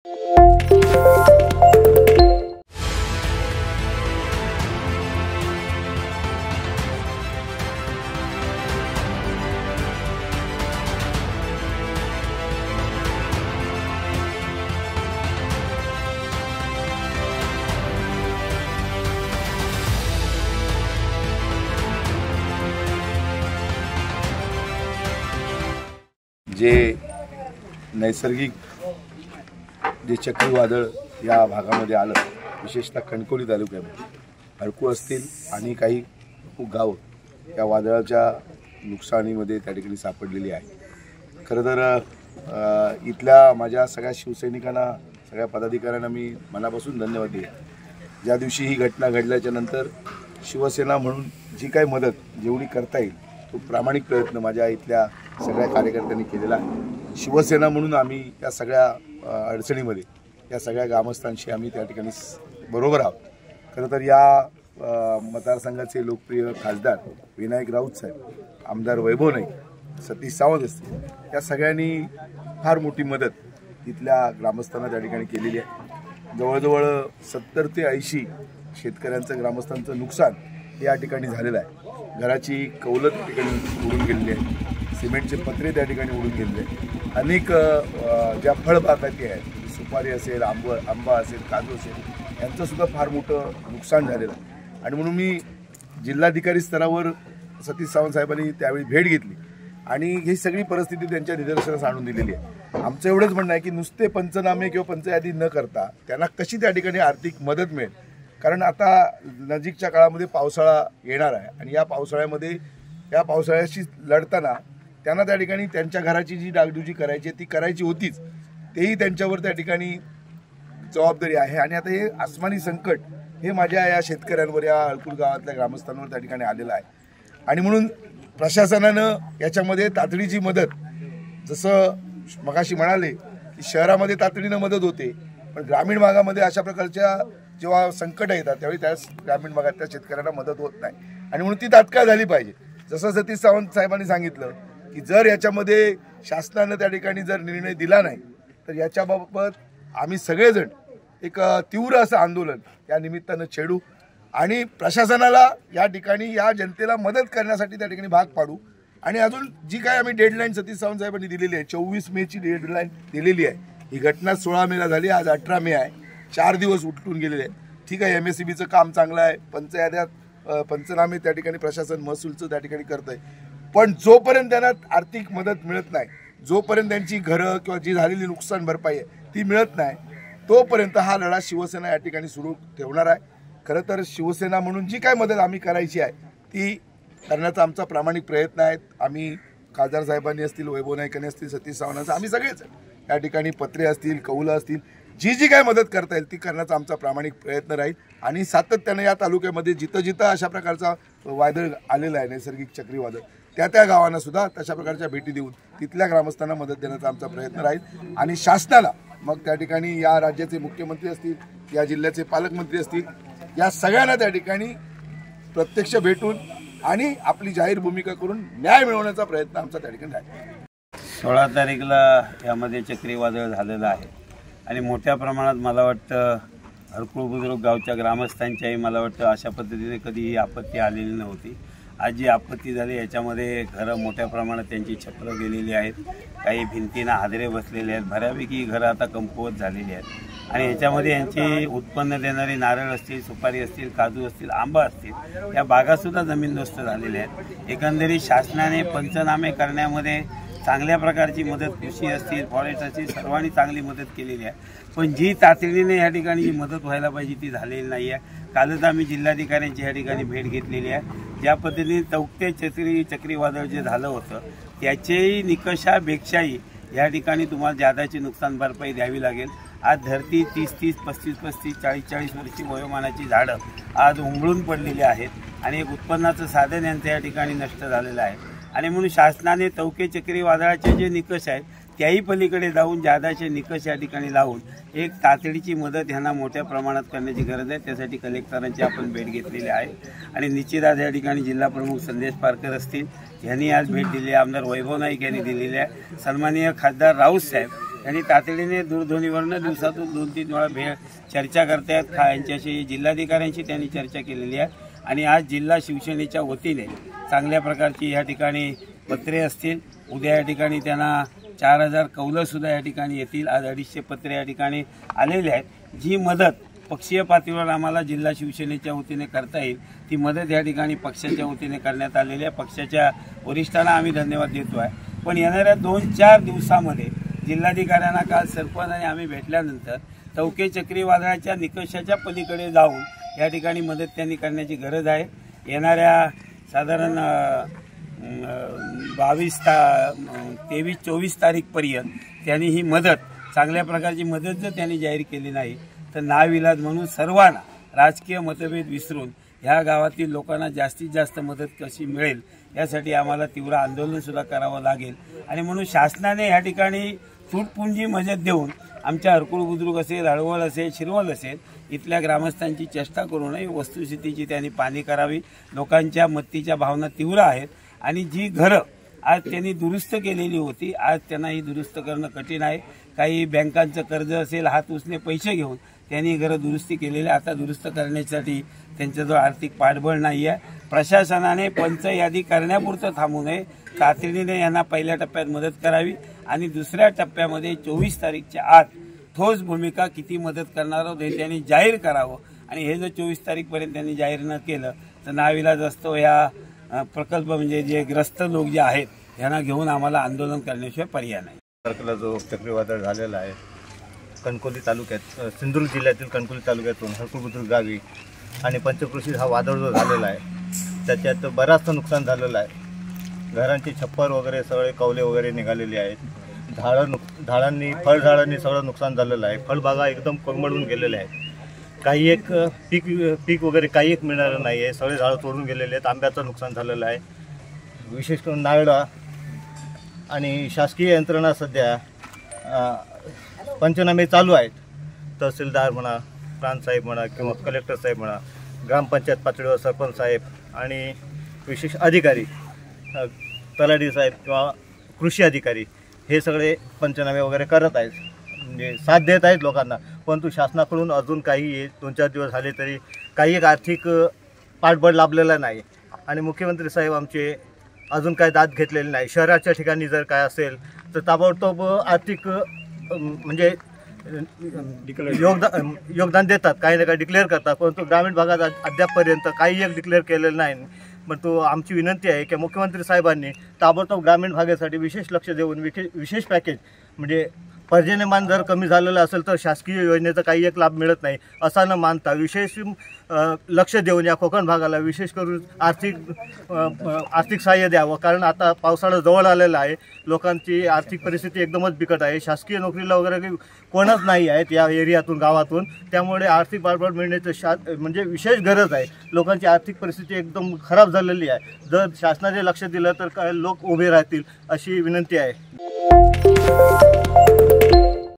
जे नैसर्गिक जे चक्रीवादळ या भागामध्ये आलं, विशेषतः कणकवली तालुक्यामध्ये हडकू असतील आणि काही गावं या वादळाच्या नुकसानीमध्ये त्या ठिकाणी सापडलेली आहे। खरं तर इथल्या माझ्या सगळ्या शिवसैनिकांना, सगळ्या पदाधिकाऱ्यांना मी मनापासून धन्यवाद देतो। ज्या दिवशी ही घटना घडल्याच्या नंतर शिवसेना म्हणून जी काही मदत जेवढी करता येईल तो प्रामाणिक प्रयत्न माझ्या इथल्या सगळ्या कार्यकर्त्यांनी केलेला आहे। शिवसेना म्हणून आम्ही या सगळ्या अडचणीमध्ये या सगळ्या ग्रामस्थांशी आम्ही त्या ठिकाणी बरोबर आहोत। खरं तर या मतदारसंघाचे लोकप्रिय खासदार विनायक राऊत साहेब, आमदार वैभव नाईक, सतीश सावंत असतील, या सगळ्यांनी फार मोठी मदत तिथल्या ग्रामस्थांना त्या ठिकाणी केलेली आहे। जवळजवळ 70 ते 80 शेतकऱ्यांचं, ग्रामस्थांचं नुकसान या ठिकाणी झालेलं आहे। घराची कौलं त्या ठिकाणी उडून गेलेली आहे, सिमेंटचे पत्रे त्या ठिकाणी उडून गेलेले आहेत। अनेक ज्या फळबागाती आहेत, सुपारी असेल, आंबा असेल, काजू असेल, यांचंसुद्धा फार मोठं नुकसान झालेलं आहे। आणि म्हणून मी जिल्हाधिकारी स्तरावर सतीश सावंत साहेबांनी त्यावेळी भेट घेतली आणि ही सगळी परिस्थिती त्यांच्या निदर्शनास आणून दिलेली आहे। आमचं एवढंच म्हणणं आहे की नुसते पंचनामे किंवा पंचयादी न करता त्यांना कशी त्या ठिकाणी आर्थिक मदत मिळेल, कारण आता नजीकच्या काळामध्ये पावसाळा येणार आहे आणि या पावसाळ्याशी लढताना त्यांना त्या ठिकाणी त्यांच्या घराची जी डागडुजी करायची ती करायची होतीच, तेही त्यांच्यावर त्या ठिकाणी जबाबदारी आहे। आणि आता हे आसमानी संकट हे माझ्या या शेतकऱ्यांवर, या हळकुल गावातल्या ग्रामस्थांवर त्या ठिकाणी आलेलं आहे। आणि म्हणून प्रशासनानं याच्यामध्ये तातडीची मदत, जसं मगाशी म्हणाले की शहरामध्ये तातडीनं मदत होते, पण ग्रामीण भागामध्ये अशा प्रकारच्या जेव्हा संकट येतात त्यावेळी त्या ग्रामीण भागातल्या शेतकऱ्यांना मदत होत नाही आणि म्हणून ती तात्काळ झाली पाहिजे। जसं सतीश सावंत साहेबांनी सांगितलं की जर याच्यामध्ये शासनानं त्या ठिकाणी जर निर्णय दिला नाही तर याच्याबाबत आम्ही सगळेजण एक तीव्र असं आंदोलन या निमित्तानं छेडू आणि प्रशासनाला या ठिकाणी या जनतेला मदत करण्यासाठी त्या ठिकाणी भाग पाडू। आणि अजून जी काय आम्ही डेडलाईन सतीश सावंत साहेबांनी दिलेली आहे, 24 मेची डेडलाईन दिलेली आहे। ही घटना 16 मेला झाली, आज 18 मे आहे, 4 दिवस उलटून गेलेले आहेत। ठीक आहे, MSEBचं काम चांगलं आहे, पंचनामे त्या ठिकाणी प्रशासन महसूलचं त्या ठिकाणी करत आहे, पण जोपर्यंत त्यांना आर्थिक मदत मिळत नाही, जोपर्यंत त्यांची घरं किंवा जी झालेली नुकसान भरपाई आहे ती मिळत नाही, तोपर्यंत हा लढा शिवसेना या ठिकाणी सुरू ठेवणार आहे। खरं तर शिवसेना म्हणून जी काय मदत आम्ही करायची आहे ती करण्याचा आमचा प्रामाणिक प्रयत्न आहे। आम्ही खासदार साहेबांनी असतील, वैभव नाईकांनी असतील, सतीश सावंत, आम्ही सगळेच या ठिकाणी पत्रे असतील, कौलं असतील, जी काय मदत करता येईल ती करण्याचा आमचा प्रामाणिक प्रयत्न राहील। आणि सातत्याने या तालुक्यामध्ये जिथं जिथं अशा प्रकारचा वादळ आलेला आहे, नैसर्गिक चक्रीवादळ, त्या गावांना सुद्धा तशा प्रकारच्या भेटी देऊन तिथल्या ग्रामस्थांना मदत देण्याचा आमचा प्रयत्न राहील। आणि शासनाला, मग त्या ठिकाणी या राज्याचे मुख्यमंत्री असतील, या जिल्ह्याचे पालकमंत्री असतील, या सगळ्यांना त्या ठिकाणी प्रत्यक्ष भेटून आणि आपली जाहीर भूमिका करून न्याय मिळवण्याचा प्रयत्न आमचा त्या ठिकाणी आहे। 16 तारीखला यामध्ये चक्रीवादळ झालेलं आहे आणि मोठ्या प्रमाणात मला वाटतं हडकुळ बुद्रुक गावच्या ग्रामस्थांच्याही मला वाटतं अशा पद्धतीने कधीही आपत्ती आलेली नव्हती। आज जी आपत्ती झाली याच्यामध्ये घरं मोठ्या प्रमाणात त्यांची छपरं गेलेली आहेत, काही भिंतींना हादरे बसलेले आहेत, बऱ्यापैकी घरं आता कमकुवत झालेली आहेत आणि याच्यामध्ये यांची उत्पन्न देणारी नारळ असतील, सुपारी असतील, काजू असतील, आंबा असतील, या बागासुद्धा जमीनदोस्त झालेल्या आहेत। एकंदरीत शासनाने पंचनामे करण्यामध्ये चांगल्या प्रकारची मदत, कृषी असतील, फॉरेस्ट असतील, सर्वांनी चांगली मदत केलेली आहे, पण जी तातडीने या ठिकाणी जी मदत व्हायला पाहिजे ती झालेली नाही आहे। कालच आम्ही जिल्हाधिकाऱ्यांची या ठिकाणी भेट घेतलेली आहे। ज्या पद्धतीने तौक्ते चक्रीवादळ जे झालं होतं त्याच्याही निकषापेक्षाही या ठिकाणी तुम्हाला जादाची नुकसान भरपाई द्यावी लागेल। आज धरती 30-30, 35-35, 40-40 वर्षी वयोमानाची झाडं आज उमळून पडलेली आहेत आणि एक उत्पन्नाचं साधन यांचं या ठिकाणी नष्ट झालेलं आहे। आणि म्हणून शासनाने तौके चक्रीवादळाचे जे निकष आहेत त्याही पलीकडे जाऊन जादाचे निकष या ठिकाणी लावून एक तातडीची मदत यांना मोठ्या प्रमाणात करण्याची गरज आहे। त्यासाठी कलेक्टरांची आपण भेट घेतलेली आहे आणि निश्चित आज या ठिकाणी जिल्हा प्रमुख संदेश पारकर असतील यांनी आज भेट दिली आहे, आमदार वैभव नाईक यांनी दिलेली आहे, सन्माननीय खासदार राऊत साहेब त्यांनी तातडीने दूरध्वनीवरनं दिवसातून 2-3 वेळा चर्चा करतायत. यांच्याशी जिल्हाधिकाऱ्यांशी त्यांनी चर्चा केलेली आहे आणि आज जिल्हा शिवसेनेच्या वतीने चांगल्या प्रकारची या ठिकाणी पत्रे असतील. उद्या या ठिकाणी त्यांना 4000 कौलंसुद्धा या ठिकाणी येतील. आज 250 पत्रे या ठिकाणी आलेले आहेत. जी मदत पक्षीय पातळीवर आम्हाला जिल्हा शिवसेनेच्या वतीने करता येईल ती मदत या ठिकाणी पक्षाच्या वतीने करण्यात आलेली आहे. पक्षाच्या वरिष्ठांना आम्ही धन्यवाद देतो आहे. पण येणाऱ्या 2-4 दिवसामध्ये जिल्हाधिकाऱ्यांना काल सरपंच आणि आम्ही भेटल्यानंतर तौके चक्रीवादळाच्या निकषाच्या पलीकडे जाऊन या ठिकाणी मदत त्यांनी करण्याची गरज आहे. येणाऱ्या साधारण 23-24 तारीखपर्यंत त्यांनी ही मदत चांगल्या प्रकारची मदत जर त्यांनी जाहीर केली नाही तर नाविलाज म्हणून सर्वांना राजकीय मतभेद विसरून ह्या गावातील लोकांना जास्तीत जास्त मदत कशी मिळेल यासाठी आम्हाला तीव्र आंदोलनसुद्धा करावं लागेल. आणि म्हणून शासनाने ह्या ठिकाणी तुटपुंजी मदत देऊन आमच्या हरकुळ बुद्रुक असेल, हळवळ असेल, शिरवळ असेल इथल्या ग्रामस्थांची चेष्टा करू नये. वस्तुस्थितीची त्यांनी पाहणी करावी. लोकांच्या मत्तीच्या भावना तीव्र आहेत आणि जी घरं आज त्यांनी दुरुस्त केलेली होती आज त्यांना ही दुरुस्त करणं कठीण आहे. काही बँकांचं कर्ज असेल हात उसने पैसे घेऊन त्यांनी घरं दुरुस्ती केलेली. आता दुरुस्त करण्यासाठी त्यांच्याजवळ आर्थिक पाठबळ नाही आहे. प्रशासनाने पंचयादी करण्यापुरतं थांबू नये. तातडीने यांना पहिल्या टप्प्यात मदत करावी आणि दुसऱ्या टप्प्यामध्ये 24 तारीखच्या आत ठोस भूमिका किती मदत करणार आहोत हे त्यांनी जाहीर करावं. आणि हे जर 24 तारीखपर्यंत त्यांनी जाहीर न केलं तर नाविलाज असतो ह्या प्रकल्प म्हणजे जे ग्रस्त लोक जे आहेत यांना घेऊन आम्हाला आंदोलन करण्याशिवाय पर्याय नाही. तारखेला जो चक्रीवादळ झालेला आहे कणकवली तालुक्यात, सिंधुदुर्ग जिल्ह्यातील कणकवली तालुक्यातून हरकुळ बुद्रुक गावी आणि पंचक्रोशीत हा वादळ जो झालेला आहे त्याच्यात बराचसं नुकसान झालेलं आहे. घरांची छप्पर वगैरे सगळे कौले वगैरे निघालेले आहेत. फळझाडांनी सगळं नुकसान झालेलं आहे. फळबागा एकदम कोलमडून गेलेल्या आहेत. काही एक पीक वगैरे काही एक मिळणारं नाही आहे. सगळे झाडं तोडून गेलेले आहेत. आंब्याचं नुकसान झालेलं आहे. विशेष करून नारळा आणि शासकीय यंत्रणा सध्या पंचनामे चालू आहेत. तहसीलदार म्हणा, प्रांतसाहेब म्हणा किंवा कलेक्टर साहेब म्हणा, ग्रामपंचायत पातळीवर सरपंच साहेब आणि विशेष अधिकारी तलाठी साहेब किंवा कृषी अधिकारी हे सगळे पंचनामे वगैरे करत आहेत. म्हणजे साथ देत आहेत लोकांना. परंतु शासनाकडून अजून काही 2-4 दिवस झाले तरी काही एक आर्थिक पाठबळ लाभलेलं नाही. आणि मुख्यमंत्री साहेब आमचे अजून काय दाद घेतलेली नाही. शहराच्या ठिकाणी जर काय असेल तर ताबडतोब आर्थिक म्हणजे योगदान देतात, काही ना काही डिक्लेअर करतात. परंतु ग्रामीण भागात अद्यापपर्यंत काही एक डिक्लेअर केलेलं नाही. परंतु आमची विनंती आहे की मुख्यमंत्री साहेबांनी ताबडतोब ग्रामीण भागासाठी विशेष लक्ष देऊन विशेष पॅकेज म्हणजे पर्जन्यमान जर कमी झालेलं असेल तर शासकीय योजनेचा काही एक लाभ मिळत नाही असा न मानता विशेष लक्ष देऊन या कोकण भागाला विशेष करून आर्थिक सहाय्य द्यावं. कारण आता पावसाळा जवळ आलेला आहे. लोकांची आर्थिक परिस्थिती एकदमच बिकट आहे. शासकीय नोकरीला वगैरे कोणच नाही आहेत या एरियातून गावातून. त्यामुळे आर्थिक पाठबळ मिळण्याचं म्हणजे विशेष गरज आहे. लोकांची आर्थिक परिस्थिती एकदम खराब झालेली आहे. जर शासनाने लक्ष दिलं तर काय लोक उभे राहतील अशी विनंती आहे.